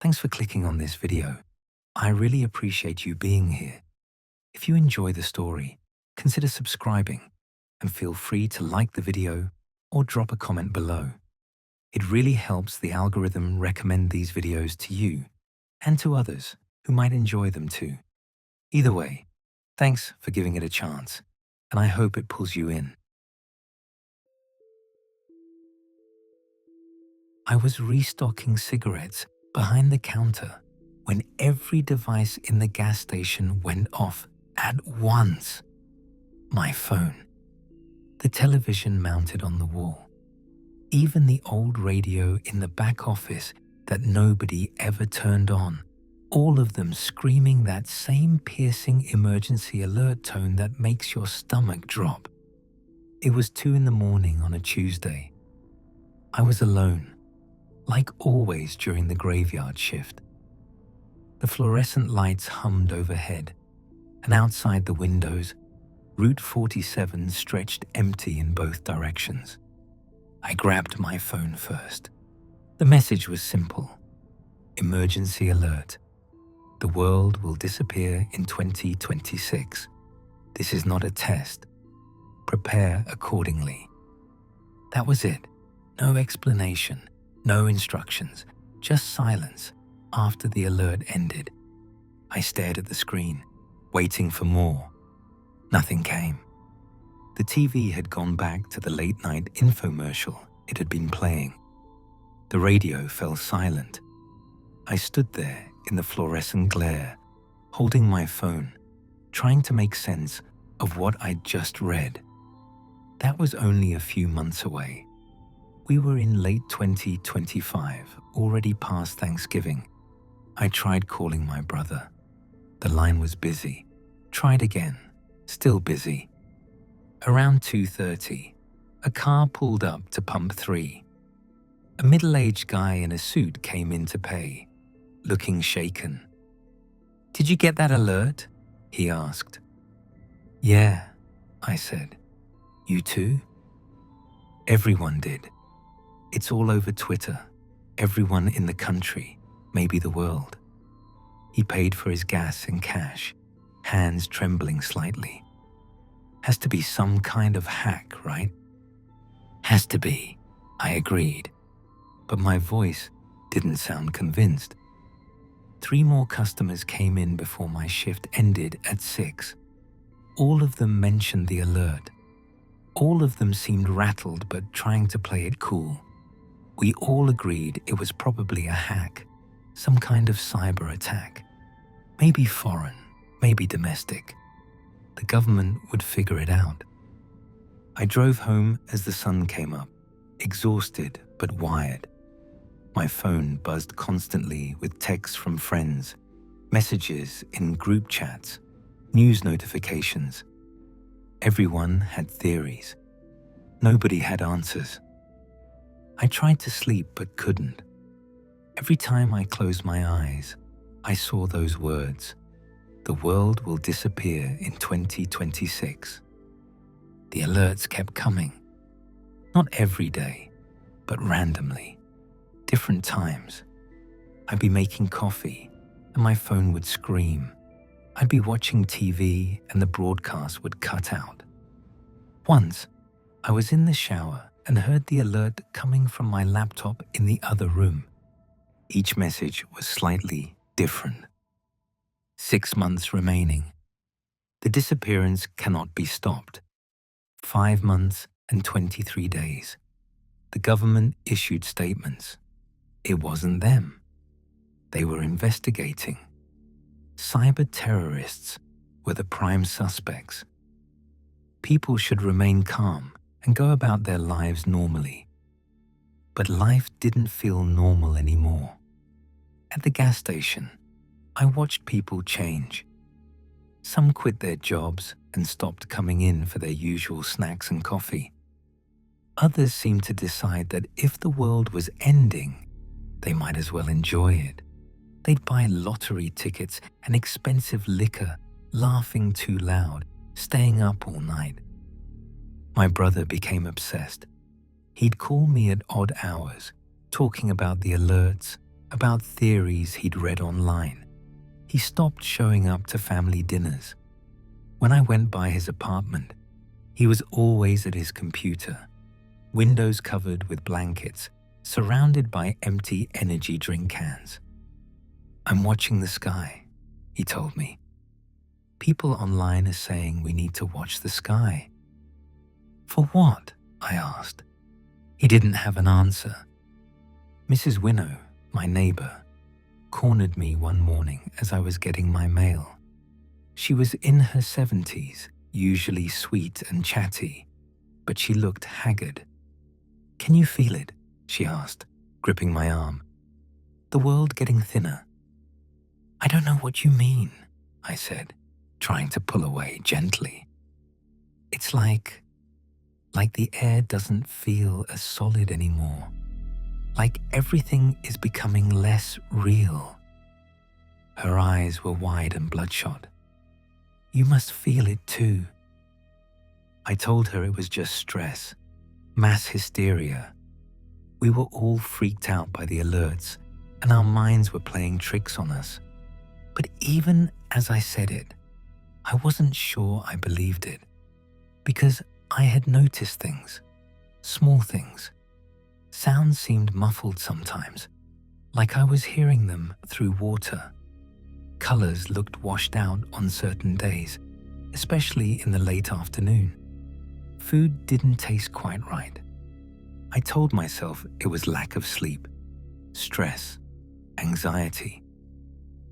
Thanks for clicking on this video. I really appreciate you being here. If you enjoy the story, consider subscribing and feel free to like the video or drop a comment below. It really helps the algorithm recommend these videos to you and to others who might enjoy them too. Either way, thanks for giving it a chance, and I hope it pulls you in. I was restocking cigarettes behind the counter when every device in the gas station went off at once. My phone, the television mounted on the wall, even the old radio in the back office that nobody ever turned on, all of them screaming that same piercing emergency alert tone that makes your stomach drop. It was 2 in the morning on a Tuesday. I was alone, like always during the graveyard shift. The fluorescent lights hummed overhead, and outside the windows, Route 47 stretched empty in both directions. I grabbed my phone first. The message was simple. Emergency alert. The world will disappear in 2026. This is not a test. Prepare accordingly. That was it. No explanation, no instructions, just silence after the alert ended. I stared at the screen, waiting for more. Nothing came. The TV had gone back to the late-night infomercial it had been playing. The radio fell silent. I stood there in the fluorescent glare, holding my phone, trying to make sense of what I'd just read. That was only a few months away. We were in late 2025, already past Thanksgiving. I tried calling my brother. The line was busy. Tried again. Still busy. Around 2:30, a car pulled up to pump 3. A middle-aged guy in a suit came in to pay, looking shaken. "Did you get that alert?" he asked. "Yeah," I said. "You too?" Everyone did. It's all over Twitter. Everyone in the country, maybe the world. He paid for his gas in cash, hands trembling slightly. Has to be some kind of hack, right? Has to be, I agreed. But my voice didn't sound convinced. 3 more customers came in before my shift ended at 6. All of them mentioned the alert. All of them seemed rattled but trying to play it cool. We all agreed it was probably a hack, some kind of cyber attack. Maybe foreign, maybe domestic. The government would figure it out. I drove home as the sun came up, exhausted but wired. My phone buzzed constantly with texts from friends, messages in group chats, news notifications. Everyone had theories. Nobody had answers. I tried to sleep but couldn't. Every time I closed my eyes, I saw those words. The world will disappear in 2026. The alerts kept coming. Not every day, but randomly. Different times. I'd be making coffee and my phone would scream. I'd be watching TV and the broadcast would cut out. Once, I was in the shower and heard the alert coming from my laptop in the other room. Each message was slightly different. 6 months remaining. The disappearance cannot be stopped. 5 months and 23 days. The government issued statements. It wasn't them. They were investigating. Cyber terrorists were the prime suspects. People should remain calm and go about their lives normally. But life didn't feel normal anymore. At the gas station, I watched people change. Some quit their jobs and stopped coming in for their usual snacks and coffee. Others seemed to decide that if the world was ending, they might as well enjoy it. They'd buy lottery tickets and expensive liquor, laughing too loud, staying up all night. My brother became obsessed. He'd call me at odd hours, talking about the alerts, about theories he'd read online. He stopped showing up to family dinners. When I went by his apartment, he was always at his computer, windows covered with blankets, surrounded by empty energy drink cans. "I'm watching the sky," he told me. "People online are saying we need to watch the sky." "For what?" I asked. He didn't have an answer. Mrs. Winnow, my neighbor, cornered me one morning as I was getting my mail. She was in her 70s, usually sweet and chatty, but she looked haggard. "Can you feel it?" she asked, gripping my arm. "The world getting thinner?" "I don't know what you mean," I said, trying to pull away gently. "It's like the air doesn't feel as solid anymore. Like everything is becoming less real." Her eyes were wide and bloodshot. "You must feel it too." I told her it was just stress, mass hysteria. We were all freaked out by the alerts, and our minds were playing tricks on us. But even as I said it, I wasn't sure I believed it, because I had noticed things, small things. Sounds seemed muffled sometimes, like I was hearing them through water. Colors looked washed out on certain days, especially in the late afternoon. Food didn't taste quite right. I told myself it was lack of sleep, stress, anxiety,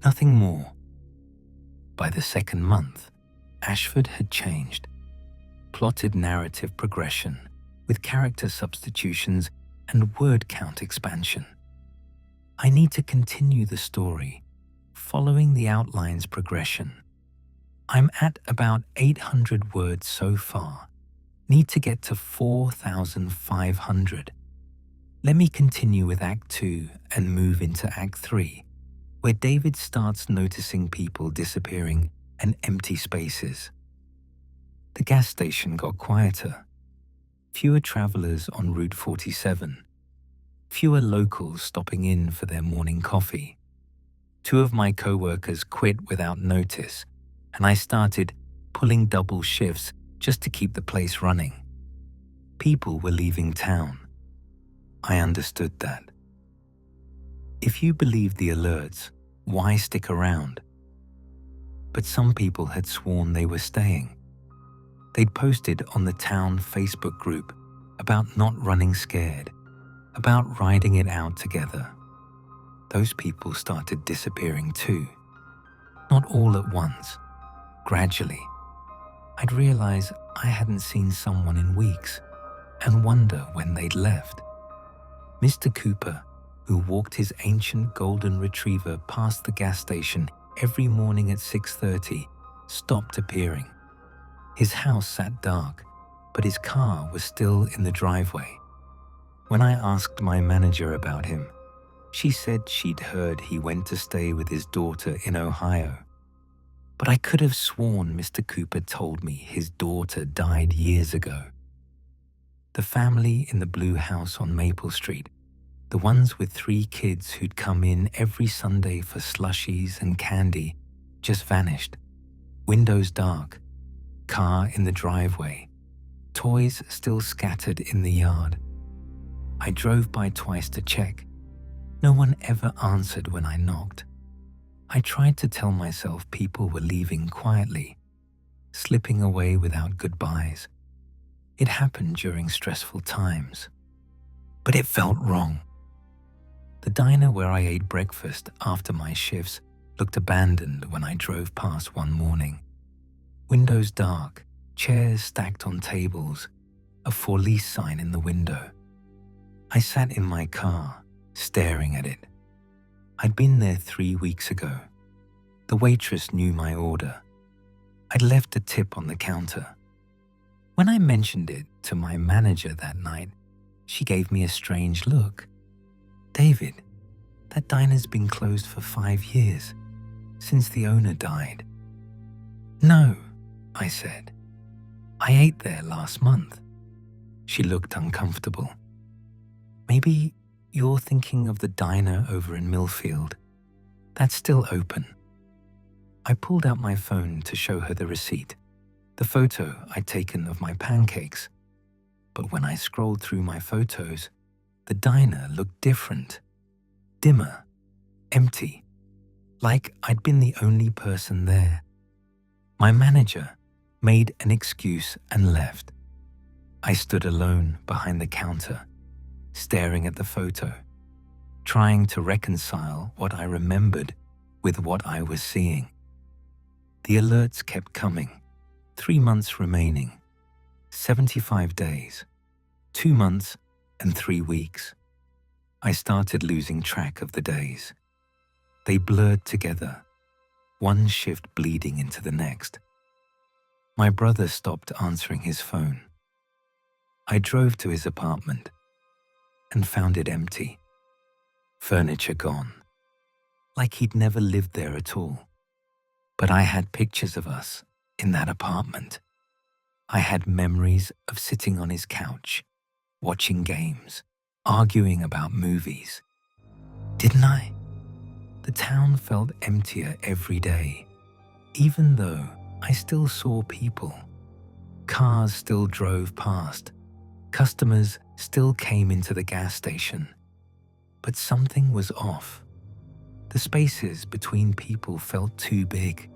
nothing more. By the second month, Ashford had changed. Plotted narrative progression with character substitutions and word count expansion. I need to continue the story, following the outline's progression. I'm at about 800 words so far. Need to get to 4,500. Let me continue with Act 2 and move into Act 3, where David starts noticing people disappearing and empty spaces. The gas station got quieter. Fewer travelers on Route 47. Fewer locals stopping in for their morning coffee. 2 of my co-workers quit without notice, and I started pulling double shifts just to keep the place running. People were leaving town. I understood that. If you believed the alerts, why stick around? But some people had sworn they were staying. They'd posted on the town Facebook group about not running scared, about riding it out together. Those people started disappearing too. Not all at once, gradually. I'd realize I hadn't seen someone in weeks and wonder when they'd left. Mr. Cooper, who walked his ancient golden retriever past the gas station every morning at 6:30, stopped appearing. His house sat dark, but his car was still in the driveway. When I asked my manager about him, she said she'd heard he went to stay with his daughter in Ohio. But I could have sworn Mr. Cooper told me his daughter died years ago. The family in the blue house on Maple Street, the ones with 3 kids who'd come in every Sunday for slushies and candy, just vanished. Windows dark, car in the driveway, toys still scattered in the yard. I drove by twice to check. No one ever answered when I knocked. I tried to tell myself people were leaving quietly, slipping away without goodbyes. It happened during stressful times. But it felt wrong. The diner where I ate breakfast after my shifts looked abandoned when I drove past one morning. Windows dark, chairs stacked on tables, a for lease sign in the window. I sat in my car, staring at it. I'd been there 3 weeks ago. The waitress knew my order. I'd left a tip on the counter. When I mentioned it to my manager that night, she gave me a strange look. "David, that diner's been closed for 5 years, since the owner died." "No," I said. "I ate there last month." She looked uncomfortable. Maybe You're thinking of the diner over in Millfield. That's still open. I pulled out my phone to show her the receipt, the photo I'd taken of my pancakes. But when I scrolled through my photos, the diner looked different, dimmer, empty, like I'd been the only person there. My manager made an excuse and left. I stood alone behind the counter, staring at the photo, trying to reconcile what I remembered with what I was seeing. The alerts kept coming. 3 months remaining, 75 days, 2 months and 3 weeks. I started losing track of the days. They blurred together, one shift bleeding into the next. My brother stopped answering his phone. I drove to his apartment and found it empty. Furniture gone, like he'd never lived there at all. But I had pictures of us in that apartment. I had memories of sitting on his couch, watching games, arguing about movies. Didn't I? The town felt emptier every day, even though I still saw people. Cars still drove past. Customers still came into the gas station. But something was off. The spaces between people felt too big.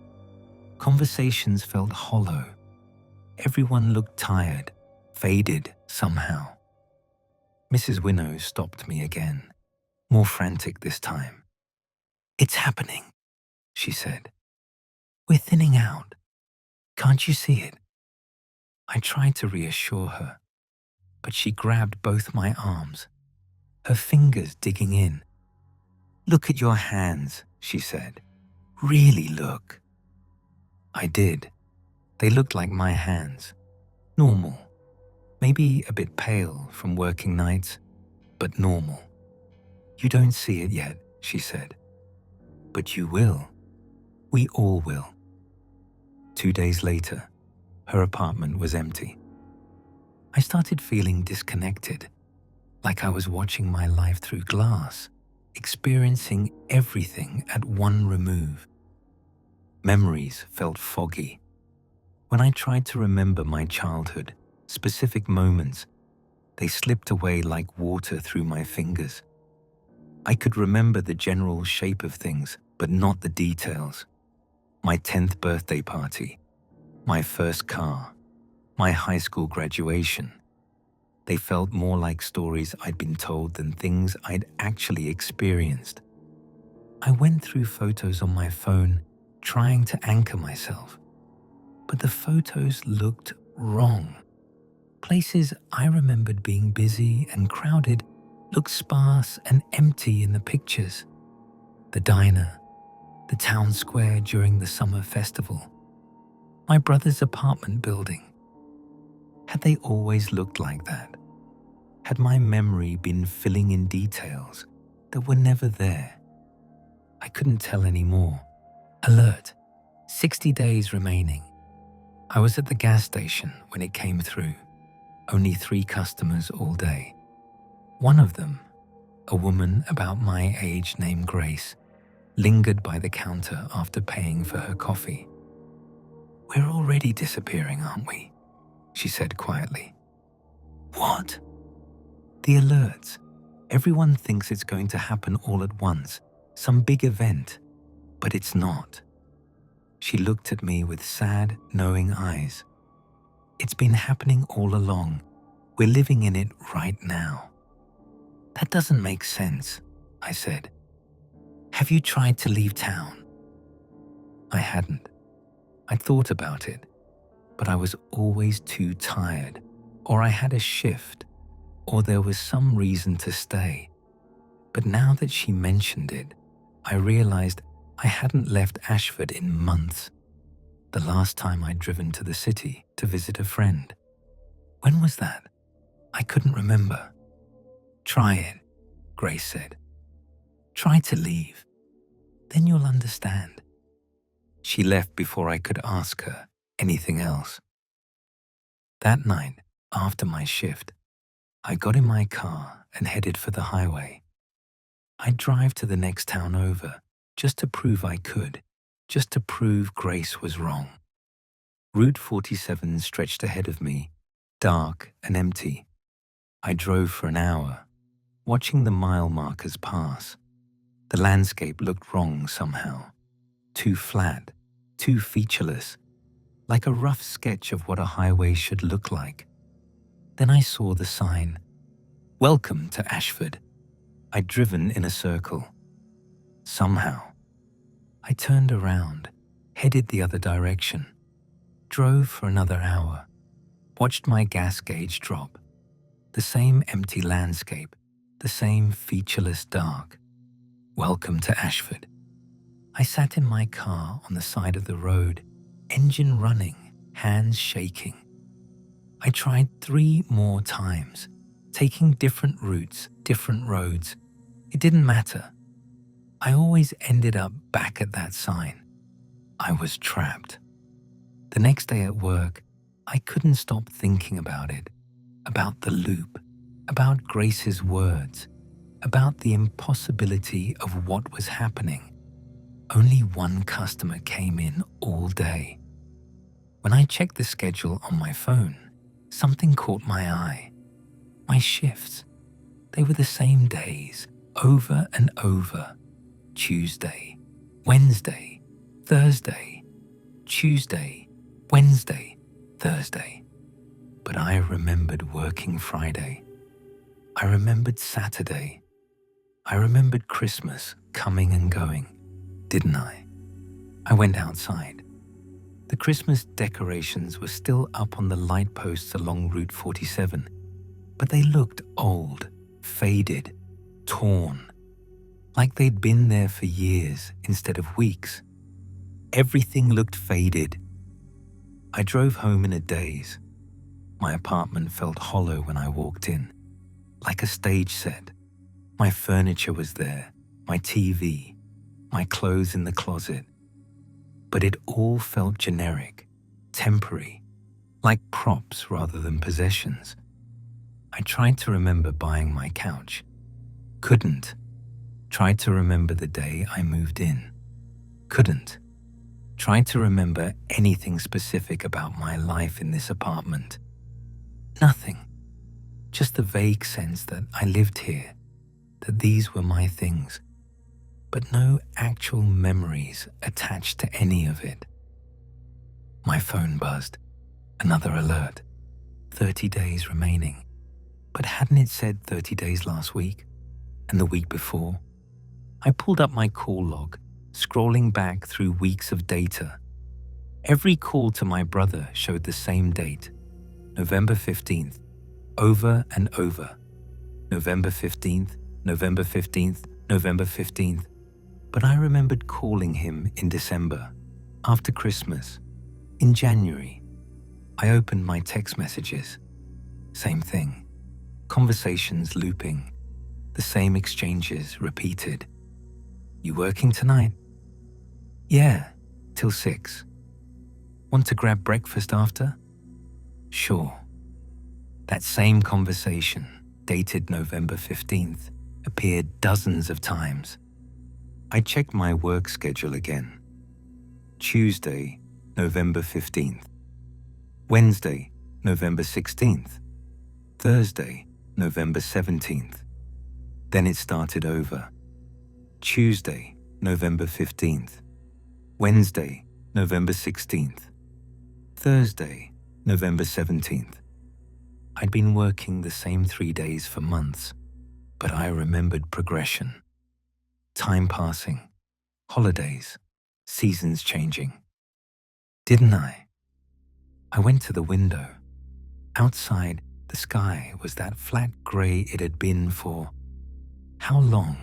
Conversations felt hollow. Everyone looked tired, faded somehow. Mrs. Winnow stopped me again, more frantic this time. "It's happening," she said. "We're thinning out. Can't you see it?" I tried to reassure her, but she grabbed both my arms, her fingers digging in. "Look at your hands," she said. "Really look." I did. They looked like my hands. Normal. Maybe a bit pale from working nights, but normal. "You don't see it yet," she said. "But you will. We all will." 2 days later, her apartment was empty. I started feeling disconnected, like I was watching my life through glass, experiencing everything at one remove. Memories felt foggy. When I tried to remember my childhood, specific moments, they slipped away like water through my fingers. I could remember the general shape of things, but not the details. My 10th birthday party, my first car, my high school graduation. They felt more like stories I'd been told than things I'd actually experienced. I went through photos on my phone, trying to anchor myself. But the photos looked wrong. Places I remembered being busy and crowded looked sparse and empty in the pictures. The diner, the town square during the summer festival, my brother's apartment building. Had they always looked like that? Had my memory been filling in details that were never there? I couldn't tell anymore. Alert. 60 days remaining. I was at the gas station when it came through. Only 3 customers all day. One of them, a woman about my age named Grace, lingered by the counter after paying for her coffee. "We're already disappearing, aren't we?" she said quietly. "What?" "The alerts. Everyone thinks it's going to happen all at once, some big event, but it's not." She looked at me with sad, knowing eyes. "It's been happening all along. We're living in it right now." "That doesn't make sense," I said. "Have you tried to leave town?" I hadn't. I'd thought about it, but I was always too tired, or I had a shift, or there was some reason to stay. But now that she mentioned it, I realized I hadn't left Ashford in months. The last time I'd driven to the city to visit a friend. When was that? I couldn't remember. "Try it," Grace said. "Try to leave. Then you'll understand." She left before I could ask her anything else. That night, after my shift, I got in my car and headed for the highway. I'd drive to the next town over, just to prove I could, just to prove Grace was wrong. Route 47 stretched ahead of me, dark and empty. I drove for an hour, watching the mile markers pass. The landscape looked wrong somehow. Too flat, too featureless, like a rough sketch of what a highway should look like. Then I saw the sign, "Welcome to Ashford." I'd driven in a circle. Somehow, I turned around, headed the other direction, drove for another hour, watched my gas gauge drop. The same empty landscape, the same featureless dark. Welcome to Ashford. I sat in my car on the side of the road, engine running, hands shaking. I tried 3 more times, taking different routes, different roads. It didn't matter. I always ended up back at that sign. I was trapped. The next day at work, I couldn't stop thinking about it, about the loop, about Grace's words, about the impossibility of what was happening. Only one customer came in all day. When I checked the schedule on my phone, something caught my eye. My shifts, they were the same days, over and over. Tuesday, Wednesday, Thursday, Tuesday, Wednesday, Thursday. But I remembered working Friday. I remembered Saturday. I remembered Christmas coming and going, didn't I? I went outside. The Christmas decorations were still up on the light posts along Route 47, but they looked old, faded, torn, like they'd been there for years instead of weeks. Everything looked faded. I drove home in a daze. My apartment felt hollow when I walked in, like a stage set. My furniture was there, my TV, my clothes in the closet. But it all felt generic, temporary, like props rather than possessions. I tried to remember buying my couch. Couldn't. Tried to remember the day I moved in. Couldn't. Tried to remember anything specific about my life in this apartment. Nothing. Just the vague sense that I lived here, that these were my things, but no actual memories attached to any of it. My phone buzzed. Another alert. 30 days remaining. But hadn't it said 30 days last week? And the week before? I pulled up my call log, scrolling back through weeks of data. Every call to my brother showed the same date, November 15th, over and over. November 15th, November 15th, November 15th. But I remembered calling him in December, after Christmas, in January. I opened my text messages. Same thing. Conversations looping. The same exchanges repeated. You working tonight? Yeah, till 6. Want to grab breakfast after? Sure. That same conversation, dated November 15th, appeared dozens of times. I checked my work schedule again. Tuesday, November 15th. Wednesday, November 16th. Thursday, November 17th. Then it started over. Tuesday, November 15th. Wednesday, November 16th. Thursday, November 17th. I'd been working the same 3 days for months, but I remembered progression. Time passing, holidays, seasons changing. Didn't I? I went to the window. Outside, the sky was that flat grey it had been for how long?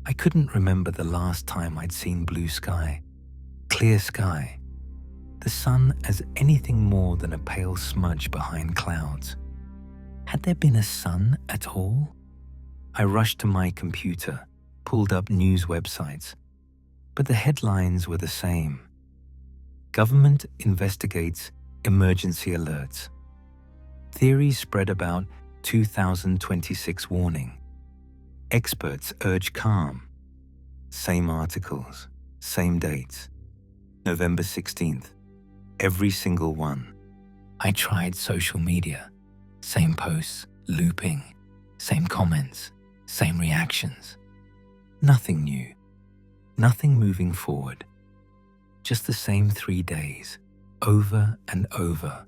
I couldn't remember the last time I'd seen blue sky, clear sky, the sun as anything more than a pale smudge behind clouds. Had there been a sun at all? I rushed to my computer, pulled up news websites, but the headlines were the same. Government investigates emergency alerts. Theories spread about 2026 warning. Experts urge calm. Same articles, same dates. November 16th. Every single one. I tried social media. Same posts, looping. Same comments, same reactions. Nothing new. Nothing moving forward. Just the same 3 days, over and over,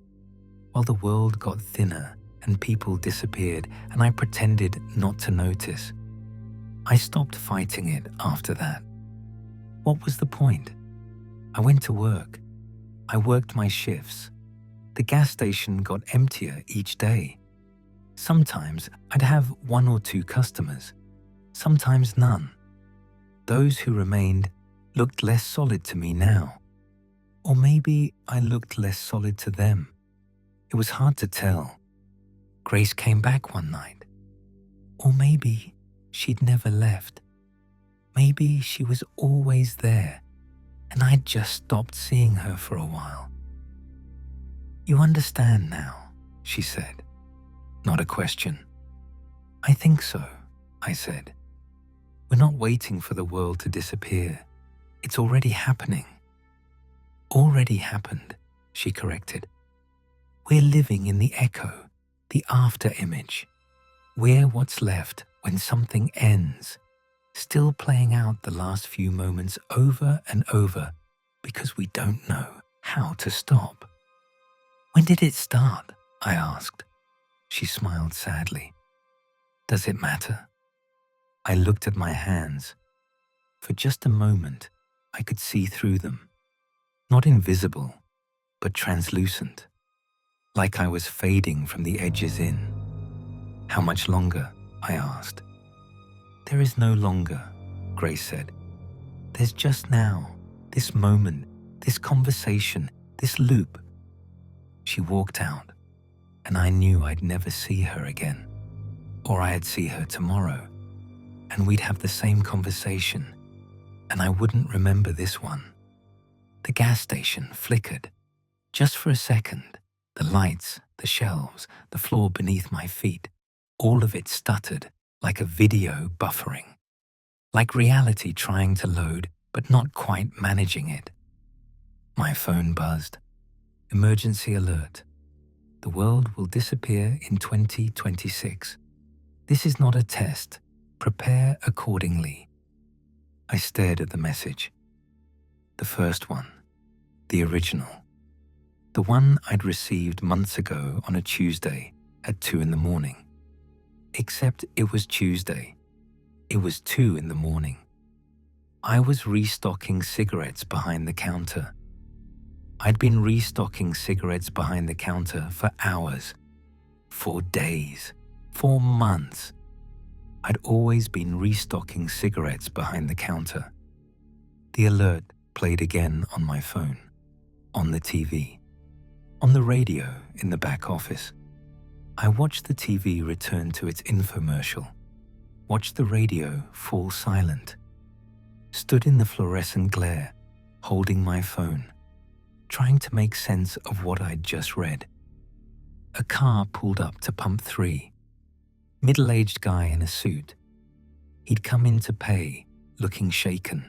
while the world got thinner and people disappeared and I pretended not to notice. I stopped fighting it after that. What was the point? I went to work. I worked my shifts. The gas station got emptier each day. Sometimes I'd have 1 or 2 customers, sometimes none. Those who remained looked less solid to me now. Or maybe I looked less solid to them. It was hard to tell. Grace came back one night. Or maybe she'd never left. Maybe she was always there, and I'd just stopped seeing her for a while. You understand now, she said. Not a question. I think so, I said. We're not waiting for the world to disappear. It's already happening. Already happened, she corrected. We're living in the echo, the after image. We're what's left when something ends, still playing out the last few moments over and over because we don't know how to stop. When did it start? I asked. She smiled sadly. Does it matter? I looked at my hands. For just a moment, I could see through them. Not invisible, but translucent. Like I was fading from the edges in. How much longer? I asked. There is no longer, Grace said. There's just now, this moment, this conversation, this loop. She walked out, and I knew I'd never see her again. Or I'd see her tomorrow, and we'd have the same conversation, and I wouldn't remember this one. The gas station flickered. Just for a second, the lights, the shelves, the floor beneath my feet, all of it stuttered like a video buffering. Like reality trying to load, but not quite managing it. My phone buzzed. Emergency alert. The world will disappear in 2026. This is not a test. Prepare accordingly. I stared at the message. The first one. The original. The one I'd received months ago on a Tuesday at 2 in the morning. Except it was Tuesday. It was 2 in the morning. I was restocking cigarettes behind the counter. I'd been restocking cigarettes behind the counter for hours, for days, for months. I'd always been restocking cigarettes behind the counter. The alert played again on my phone, on the TV, on the radio in the back office. I watched the TV return to its infomercial, watched the radio fall silent, stood in the fluorescent glare, holding my phone, trying to make sense of what I'd just read. A car pulled up to pump 3. Middle-aged guy in a suit. He'd come in to pay, looking shaken.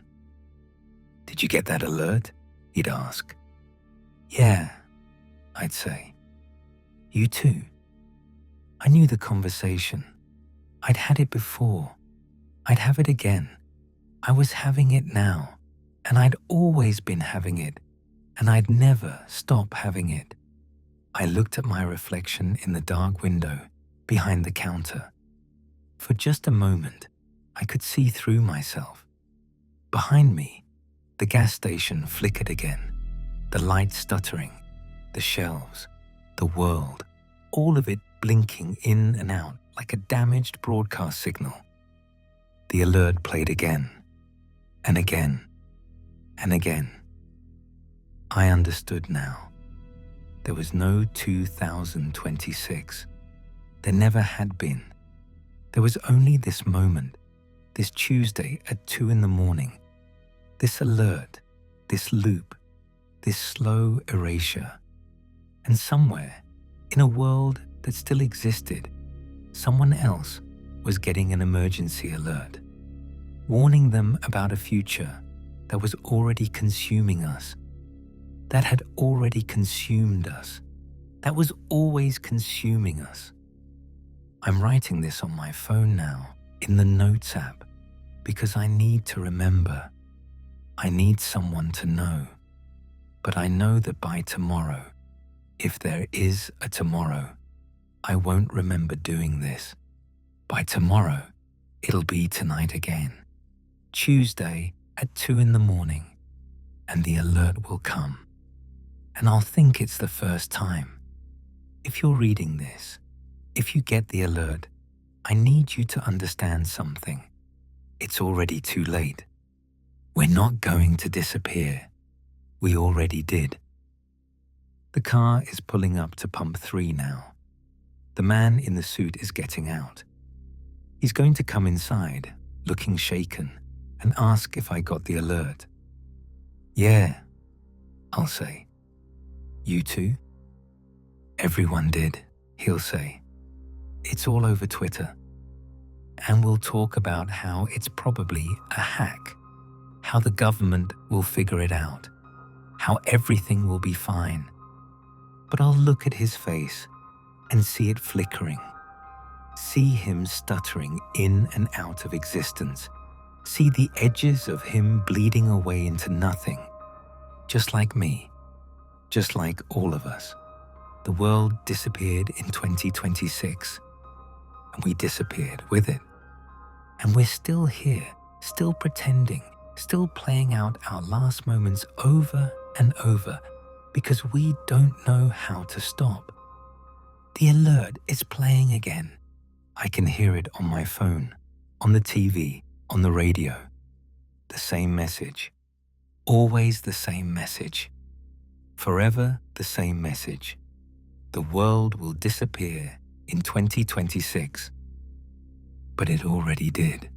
Did you get that alert? He'd ask. Yeah, I'd say. You too? I knew the conversation. I'd had it before. I'd have it again. I was having it now, and I'd always been having it, and I'd never stop having it. I looked at my reflection in the dark window behind the counter. For just a moment, I could see through myself. Behind me, the gas station flickered again, the lights stuttering, the shelves, the world, all of it blinking in and out like a damaged broadcast signal. The alert played again, and again, and again. I understood now. There was no 2026. There never had been. There was only this moment, this Tuesday at 2 in the morning, this alert, this loop, this slow erasure. And somewhere, in a world that still existed, someone else was getting an emergency alert, warning them about a future that was already consuming us, that had already consumed us, that was always consuming us. I'm writing this on my phone now, in the Notes app, because I need to remember. I need someone to know. But I know that by tomorrow, if there is a tomorrow, I won't remember doing this. By tomorrow, it'll be tonight again, Tuesday at 2 in the morning, and the alert will come. And I'll think it's the first time. If you're reading this, if you get the alert, I need you to understand something. It's already too late. We're not going to disappear. We already did. The car is pulling up to pump 3 now. The man in the suit is getting out. He's going to come inside, looking shaken, and ask if I got the alert. Yeah, I'll say. You too? Everyone did, he'll say. It's all over Twitter. And we'll talk about how it's probably a hack, how the government will figure it out, how everything will be fine. But I'll look at his face and see it flickering, see him stuttering in and out of existence, see the edges of him bleeding away into nothing, just like me, just like all of us. The world disappeared in 2026, and we disappeared with it. And we're still here, still pretending, still playing out our last moments over and over because we don't know how to stop. The alert is playing again. I can hear it on my phone, on the TV, on the radio. The same message. Always the same message. Forever the same message. The world will disappear in 2026. But it already did.